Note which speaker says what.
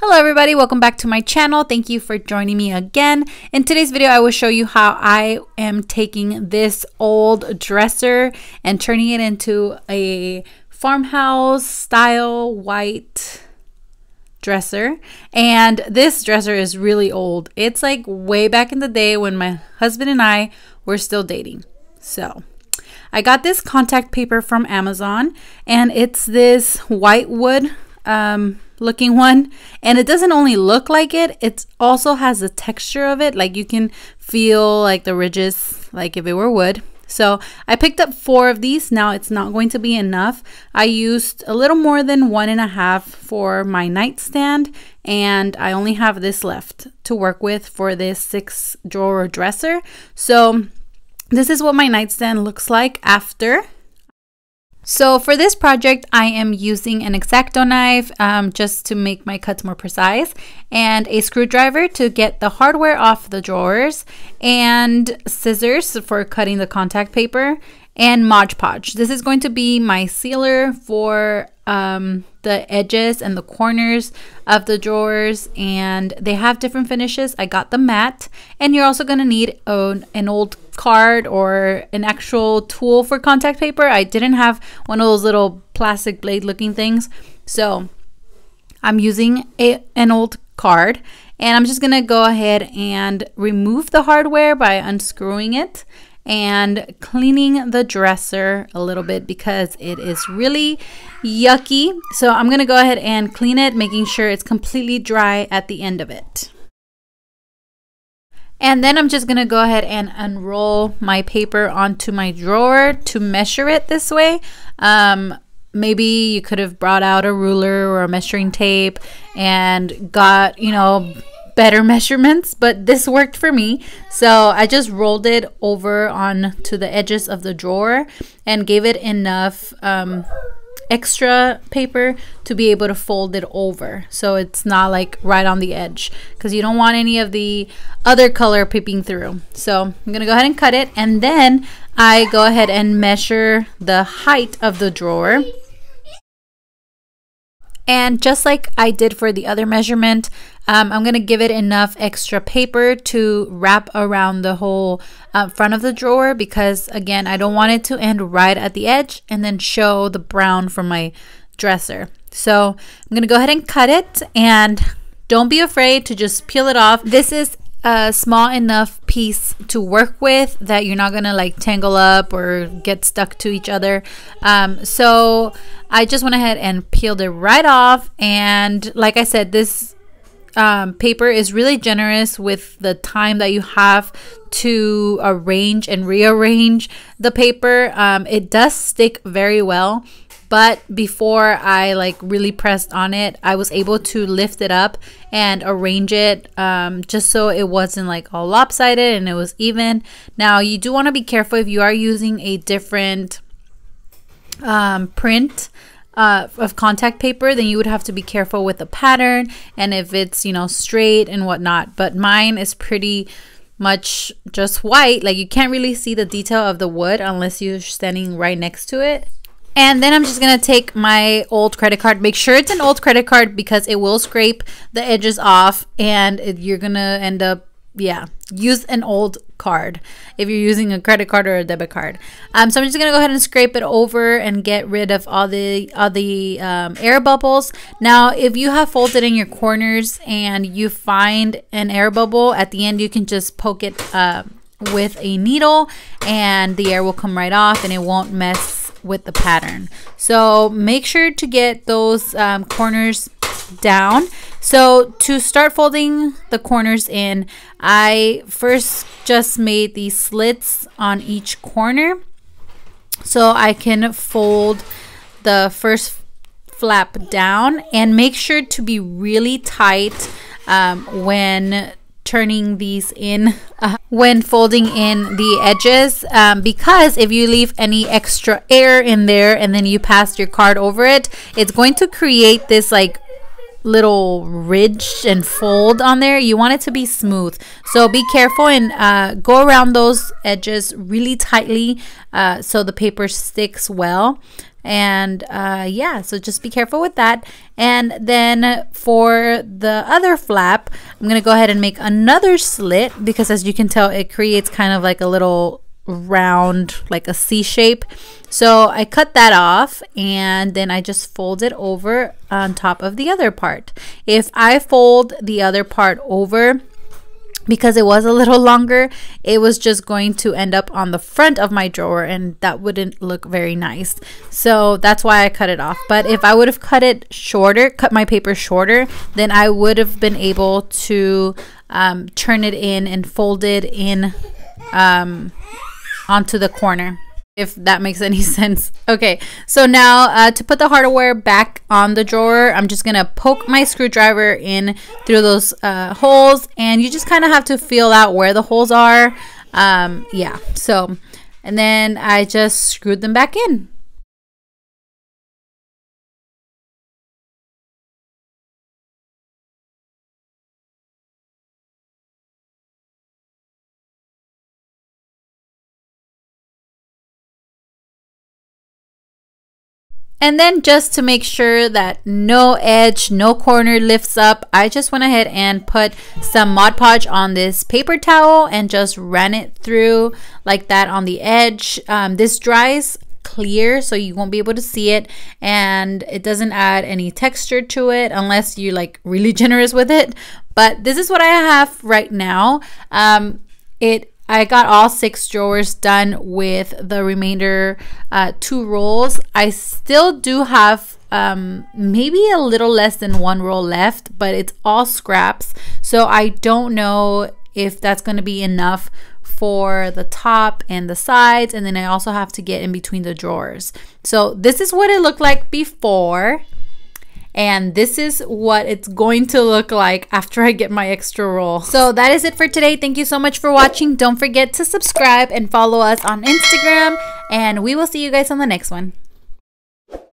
Speaker 1: Hello everybody, welcome back to my channel. Thank you for joining me again. In today's video, I will show you how I am taking this old dresser and turning it into a farmhouse style white dresser. And this dresser is really old. It's like way back in the day when my husband and I were still dating. So I got this contact paper from Amazon, and it's this white wood looking one, and it doesn't only look like it also has the texture of it, like you can feel like the ridges like if it were wood. So I picked up 4 of these. Now it's not going to be enough. I used a little more than 1.5 for my nightstand, and I only have this left to work with for this 6-drawer dresser. So this is what my nightstand looks like after. So for this project, I am using an X-Acto knife just to make my cuts more precise, and a screwdriver to get the hardware off the drawers, and scissors for cutting the contact paper, and Mod Podge. This is going to be my sealer for the edges and the corners of the drawers, and they have different finishes. I got the matte, and you're also going to need an old card or an actual tool for contact paper. I didn't have one of those little plastic blade looking things, so I'm using an old card, and I'm just gonna go ahead and remove the hardware by unscrewing it and cleaning the dresser a little bit because it is really yucky. So I'm gonna go ahead and clean it, making sure it's completely dry at the end of it. And then I'm just gonna go ahead and unroll my paper onto my drawer to measure it this way. Maybe you could have brought out a ruler or a measuring tape and got, you know, better measurements, but this worked for me. So I just rolled it over onto the edges of the drawer and gave it enough extra paper to be able to fold it over so it's not like right on the edge, because you don't want any of the other color peeping through. So I'm gonna go ahead and cut it, and then I go ahead and measure the height of the drawer. And just like I did for the other measurement, I'm going to give it enough extra paper to wrap around the whole front of the drawer, because again, I don't want it to end right at the edge and then show the brown from my dresser. So I'm going to go ahead and cut it, and don't be afraid to just peel it off. This is a small enough piece to work with that you're not gonna like tangle up or get stuck to each other. So I just went ahead and peeled it right off, and like I said, this paper is really generous with the time that you have to arrange and rearrange the paper. It does stick very well, but before I like really pressed on it, I was able to lift it up and arrange it just so it wasn't like all lopsided and it was even. Now you do want to be careful if you are using a different print of contact paper, then you would have to be careful with the pattern and if it's, you know, straight and whatnot. But mine is pretty much just white, like you can't really see the detail of the wood unless you're standing right next to it. And then I'm just gonna take my old credit card. Make sure it's an old credit card because it will scrape the edges off, and you're gonna end up, yeah, use an old card if you're using a credit card or a debit card. So I'm just gonna go ahead and scrape it over and get rid of all the air bubbles. Now, if you have folded in your corners and you find an air bubble at the end, you can just poke it with a needle, and the air will come right off, and it won't mess with the pattern. So make sure to get those corners down. So to start folding the corners in, I first just made these slits on each corner so I can fold the first flap down, and make sure to be really tight when turning these in, when folding in the edges, because if you leave any extra air in there and then you pass your card over it, it's going to create this like little ridge and fold on there. You want it to be smooth, so be careful and go around those edges really tightly so the paper sticks well. And yeah, so just be careful with that. And then for the other flap, I'm gonna go ahead and make another slit, because as you can tell, it creates kind of like a little round, like a C shape. So I cut that off, and then I just fold it over on top of the other part. If I fold the other part over, because it was a little longer, it was just going to end up on the front of my drawer, and that wouldn't look very nice. So that's why I cut it off. But if I would have cut it shorter, cut my paper shorter, then I would have been able to turn it in and fold it in onto the corner, if that makes any sense. Okay, so now to put the hardware back on the drawer, I'm just gonna poke my screwdriver in through those holes, and you just kind of have to feel out where the holes are. Yeah, so, and then I just screwed them back in. And then just to make sure that no edge, no corner lifts up, I just went ahead and put some Mod Podge on this paper towel and just ran it through like that on the edge. This dries clear, so you won't be able to see it, and it doesn't add any texture to it unless you're like really generous with it. But this is what I have right now. I got all 6 drawers done with the remainder 2 rolls. I still do have maybe a little less than 1 roll left, but it's all scraps, so I don't know if that's going to be enough for the top and the sides, and then I also have to get in between the drawers. So this is what it looked like before, and this is what it's going to look like after I get my extra roll. So that is it for today. Thank you so much for watching. Don't forget to subscribe and follow us on Instagram, and we will see you guys on the next one.